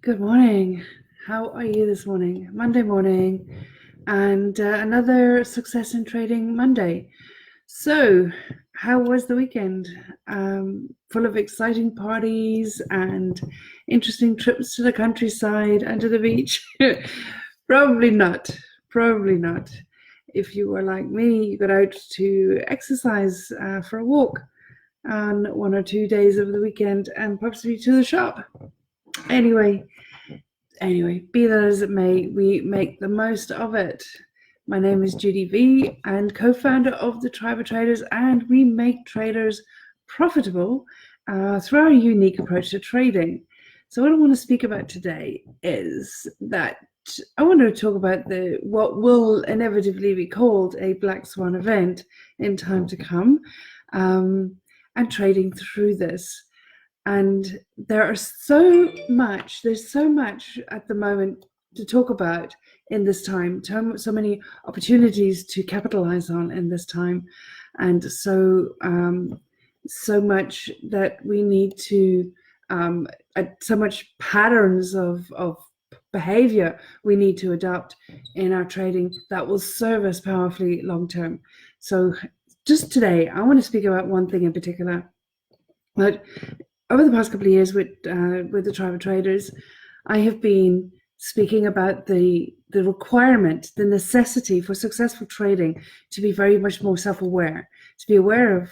Good morning. How are you this morning? Monday morning, and another Success in Trading Monday. So, how was the weekend? Full of exciting parties and interesting trips to the countryside and to the beach? Probably not. Probably not. If you were like me, you got out to exercise for a walk on 1 or 2 days of the weekend and possibly to the shop. Anyway, be that as it may, we make the most of it. My name is Judy V, and co-founder of the Tribe of Traders, and we make traders profitable through our unique approach to trading. So what I want to speak about today is that I want to talk about what will inevitably be called a black swan event in time to come, and trading through this. And there's so much at the moment to talk about in this time, so many opportunities to capitalize on in this time, and so much that we need to, so much patterns of behavior we need to adopt in our trading that will serve us powerfully long term. So just today, I want to speak about one thing in particular. But over the past couple of years with the Tribe of Traders, I have been speaking about the requirement, the necessity for successful trading to be very much more self-aware, to be aware of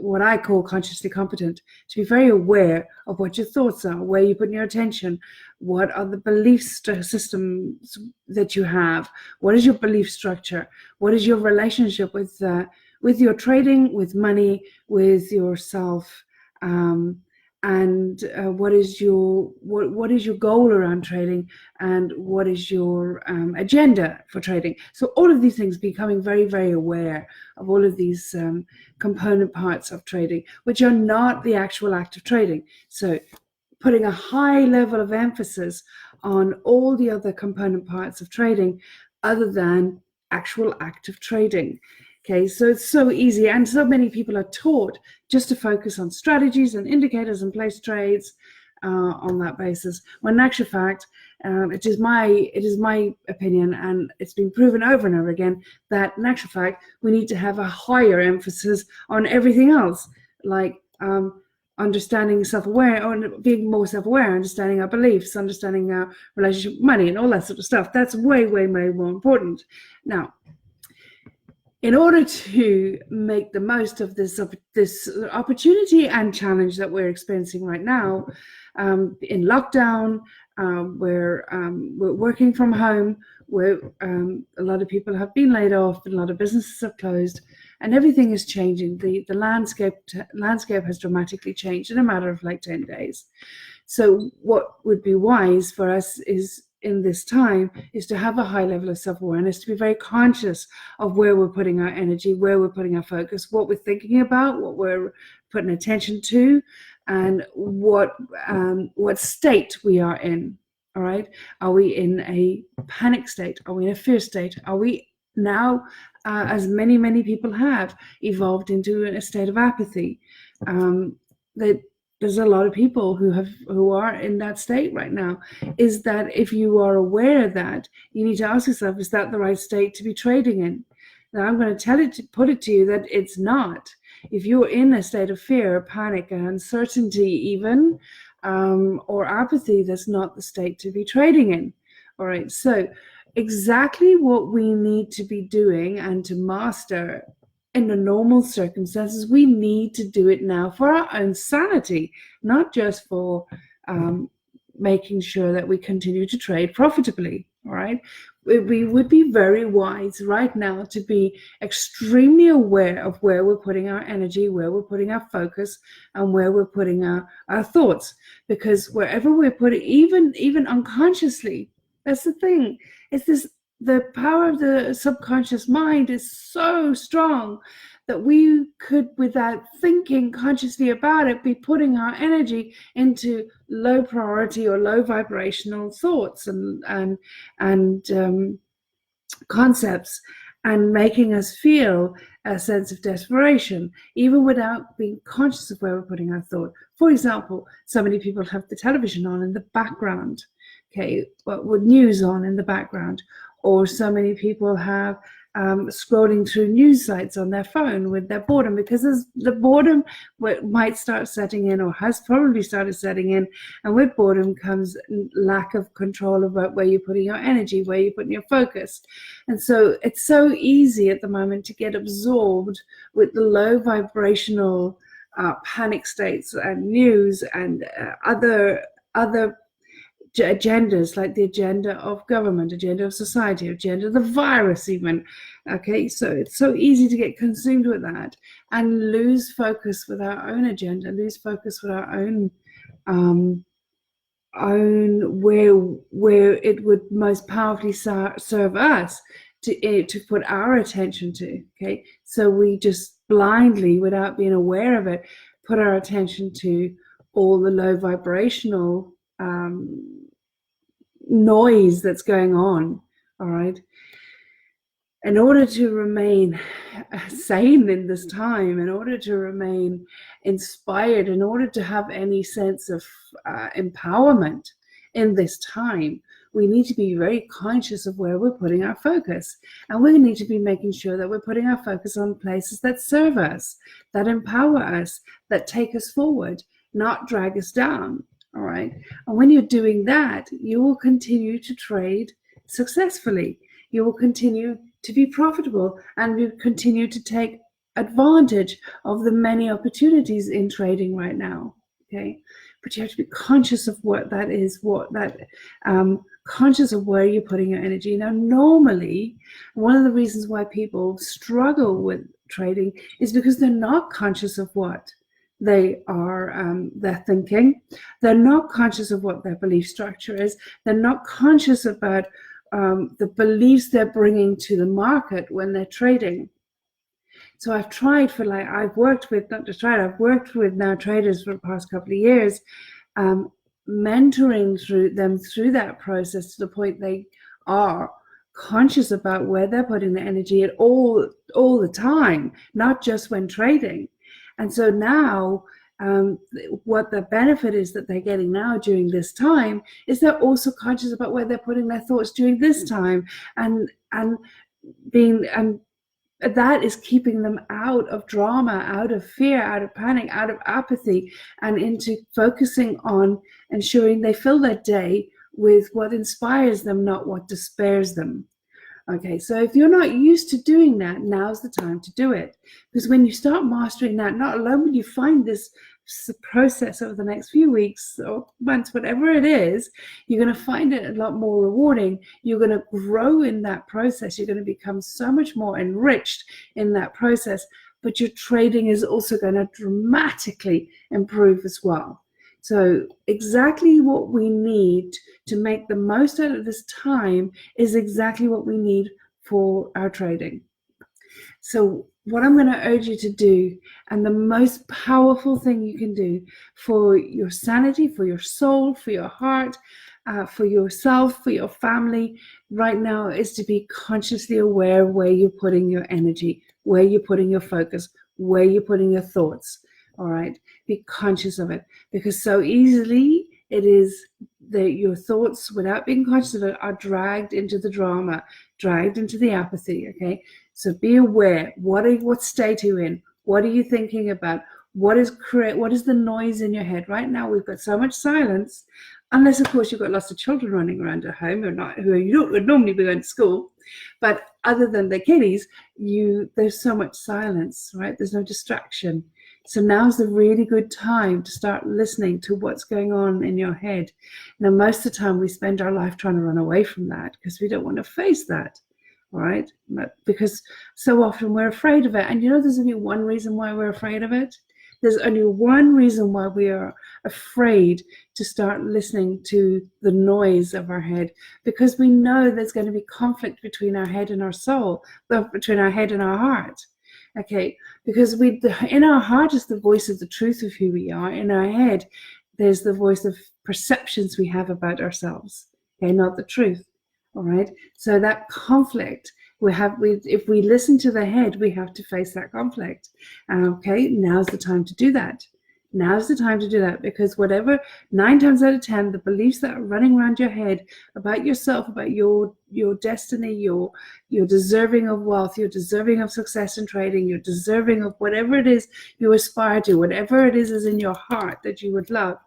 what I call consciously competent, to be very aware of what your thoughts are, where you put your attention, what are the belief systems that you have, what is your belief structure, what is your relationship with your trading, with money, with yourself, and what is your goal around trading, and what is your agenda for trading. So all of these things, becoming very, very aware of all of these component parts of trading, which are not the actual act of trading. So putting a high level of emphasis on all the other component parts of trading other than actual act of trading. Okay, so it's so easy, and so many people are taught just to focus on strategies and indicators and place trades on that basis. When in actual fact, it is my opinion, and it's been proven over and over again, that in actual fact we need to have a higher emphasis on everything else, like understanding self-aware, or being more self-aware, understanding our beliefs, understanding our relationship with money, and all that sort of stuff. That's way, way, way more important. Now, in order to make the most of this opportunity and challenge that we're experiencing right now, in lockdown, we're working from home, where a lot of people have been laid off, and a lot of businesses have closed, and everything is changing. The landscape has dramatically changed in a matter of like 10 days. So what would be wise for us is, in this time, is to have a high level of self-awareness, to be very conscious of where we're putting our energy, where we're putting our focus, what we're thinking about, what we're putting attention to, and what state we are in. All right, are we in a panic state? Are we in a fear state? Are we now, as many people have, evolved into a state of apathy? There's a lot of people who are in that state right now. Is that, if you are aware of that, you need to ask yourself, is that the right state to be trading in? Now, I'm going to put it to you that it's not. If you're in a state of fear, panic, and uncertainty even, or apathy, that's not the state to be trading in. All right, so exactly what we need to be doing and to master in the normal circumstances, we need to do it now for our own sanity, not just for making sure that we continue to trade profitably. All right, we would be very wise right now to be extremely aware of where we're putting our energy, where we're putting our focus, and where we're putting our thoughts, because wherever we're putting, even unconsciously, that's the thing. It's this. The power of the subconscious mind is so strong that we could, without thinking consciously about it, be putting our energy into low priority or low vibrational thoughts and concepts, and making us feel a sense of desperation, even without being conscious of where we're putting our thought. For example, so many people have the television on in the background. okay, but with news on in the background, or so many people have scrolling through news sites on their phone with their boredom, because the boredom might start setting in, or has probably started setting in, and with boredom comes lack of control about where you're putting your energy, where you're putting your focus. And so it's so easy at the moment to get absorbed with the low vibrational panic states and news and other agendas, like the agenda of government, agenda of society, agenda of the virus even. Okay, so it's so easy to get consumed with that and lose focus with our own agenda, lose focus with our own where it would most powerfully serve us to put our attention to. Okay, so we just blindly, without being aware of it, put our attention to all the low vibrational noise that's going on. All right, in order to remain sane in this time, in order to remain inspired, in order to have any sense of empowerment in this time, we need to be very conscious of where we're putting our focus. And we need to be making sure that we're putting our focus on places that serve us, that empower us, that take us forward, not drag us down. All right. And when you're doing that, you will continue to trade successfully. You will continue to be profitable, and you continue to take advantage of the many opportunities in trading right now. Okay. But you have to be conscious of what that is, conscious of where you're putting your energy. Now, normally, one of the reasons why people struggle with trading is because they're not conscious of what they're thinking. They're not conscious of what their belief structure is. They're not conscious about the beliefs they're bringing to the market when they're trading. So I've worked with now traders for the past couple of years, mentoring them through that process to the point they are conscious about where they're putting their energy at all the time, not just when trading. And so now what the benefit is that they're getting now during this time is they're also conscious about where they're putting their thoughts during this time, and that is keeping them out of drama, out of fear, out of panic, out of apathy, and into focusing on ensuring they fill their day with what inspires them, not what despairs them. Okay, so if you're not used to doing that, now's the time to do it. Because when you start mastering that, not alone will you find this process over the next few weeks or months, whatever it is, you're going to find it a lot more rewarding. You're going to grow in that process. You're going to become so much more enriched in that process. But your trading is also going to dramatically improve as well. So exactly what we need to make the most out of this time is exactly what we need for our trading. So what I'm going to urge you to do, and the most powerful thing you can do for your sanity, for your soul, for your heart, for yourself, for your family right now, is to be consciously aware where you're putting your energy, where you're putting your focus, where you're putting your thoughts. All right, be conscious of it, because so easily it is that your thoughts, without being conscious of it, are dragged into the drama, dragged into the apathy. Okay, so be aware. What state are you in? What are you thinking about? What is the noise in your head right now? We've got so much silence, unless of course you've got lots of children running around at home who would normally be going to school. But other than the kiddies, there's so much silence, right? There's no distraction. So now's a really good time to start listening to what's going on in your head. Now, most of the time we spend our life trying to run away from that because we don't want to face that, right? Because so often we're afraid of it. And there's only one reason why we're afraid of it. There's only one reason why we are afraid to start listening to the noise of our head, because we know there's going to be conflict between our head and our soul, between our head and our heart. Okay, because in our heart is the voice of the truth of who we are. In our head, there's the voice of perceptions we have about ourselves. Okay, not the truth. All right. So that conflict if we listen to the head, we have to face that conflict. Okay, now's the time to do that. Now's the time to do that, because whatever, 9 times out of 10, the beliefs that are running around your head about yourself, about your destiny, you're deserving of wealth, you're deserving of success in trading, you're deserving of whatever it is you aspire to, whatever it is in your heart that you would love,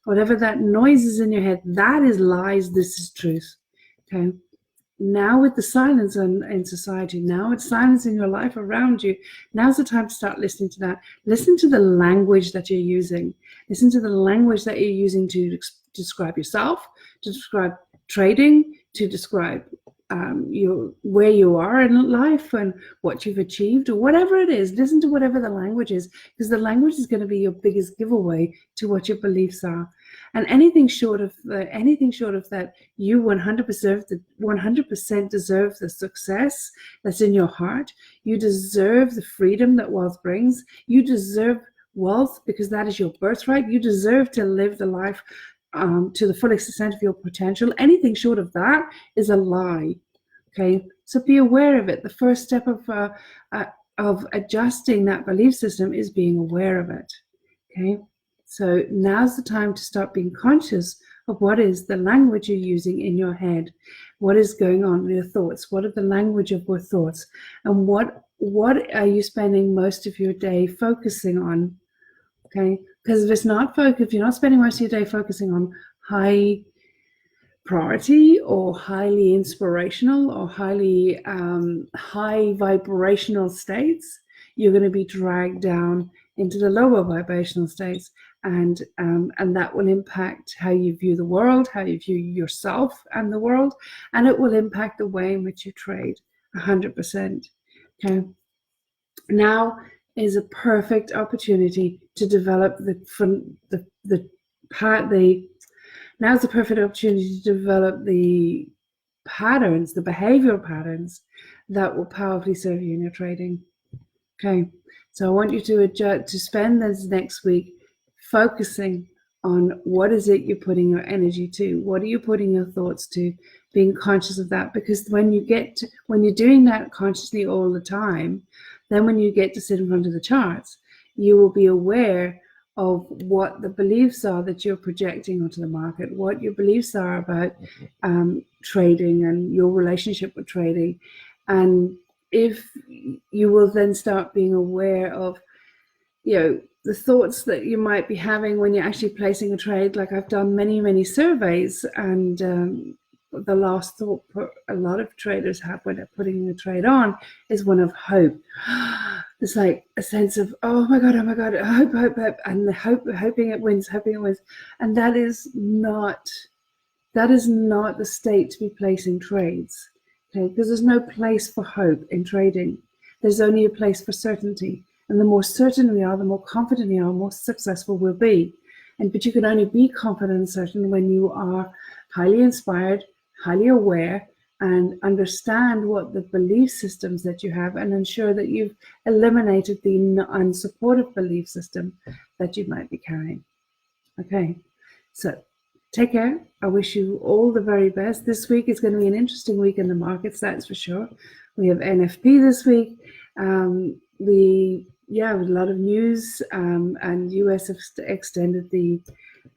whatever that noise is in your head, that is lies, this is truth. Okay. Now with the silence in society, now with silence in your life around you, now's the time to start listening to that. Listen to the language that you're using. Listen to the language that you're using to describe yourself, to describe trading, to describe where you are in life and what you've achieved, or whatever it is. Listen to whatever the language is, because the language is going to be your biggest giveaway to what your beliefs are. And anything short of that, you 100% deserve the success that's in your heart. You deserve the freedom that wealth brings. You deserve wealth because that is your birthright. You deserve to live the life to the full extent of your potential. Anything short of that is a lie. Okay, so be aware of it. The first step of adjusting that belief system is being aware of it. Okay, so now's the time to start being conscious of what is the language you're using in your head. What is going on with your thoughts? What are the language of your thoughts? And what are you spending most of your day focusing on? Okay, because if you're not spending most of your day focusing on high priority or highly inspirational or highly high vibrational states, you're going to be dragged down into the lower vibrational states, and that will impact how you view the world, how you view yourself and the world, and it will impact the way in which you trade 100%. Okay, now is a perfect opportunity to develop now's the perfect opportunity to develop the patterns, the behavioral patterns that will powerfully serve you in your trading. Okay, so I want you to spend this next week focusing on what is it you're putting your energy to, what are you putting your thoughts to, being conscious of that. Because when you're doing that consciously all the time, then when you get to sit in front of the charts, you will be aware of what the beliefs are that you're projecting onto the market, what your beliefs are about trading and your relationship with trading. And if you will then start being aware of, the thoughts that you might be having when you're actually placing a trade. Like I've done many surveys, and the last thought a lot of traders have when they're putting the trade on is one of hope. It's like a sense of, oh my god, hope, and hoping it wins, and that is not the state to be placing trades. Okay, because there's no place for hope in trading. There's only a place for certainty, and the more certain we are, the more confident we are, the more successful we'll be. But you can only be confident and certain when you are highly inspired, highly aware, and understand what the belief systems that you have, and ensure that you've eliminated the unsupportive belief system that you might be carrying. Okay, so take care. I wish you all the very best. This week is going to be an interesting week in the markets, that's for sure. We have NFP this week. With a lot of news, and US have extended the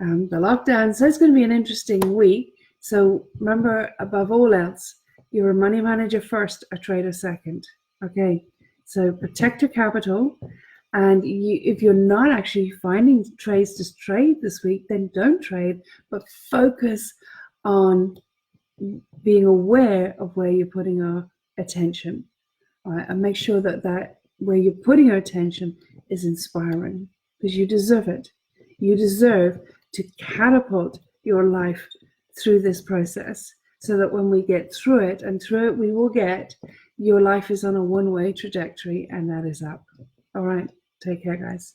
lockdown. So it's going to be an interesting week. So remember, above all else, you're a money manager first, a trader second. Okay, so protect your capital. And if you're not actually finding trades to trade this week, then don't trade, but focus on being aware of where you're putting your attention. All right, and make sure that where you're putting your attention is inspiring, because you deserve it. You deserve to catapult your life through this process, so that when we get through it, and through it we will get, your life is on a one-way trajectory, and that is up. All right, take care, guys.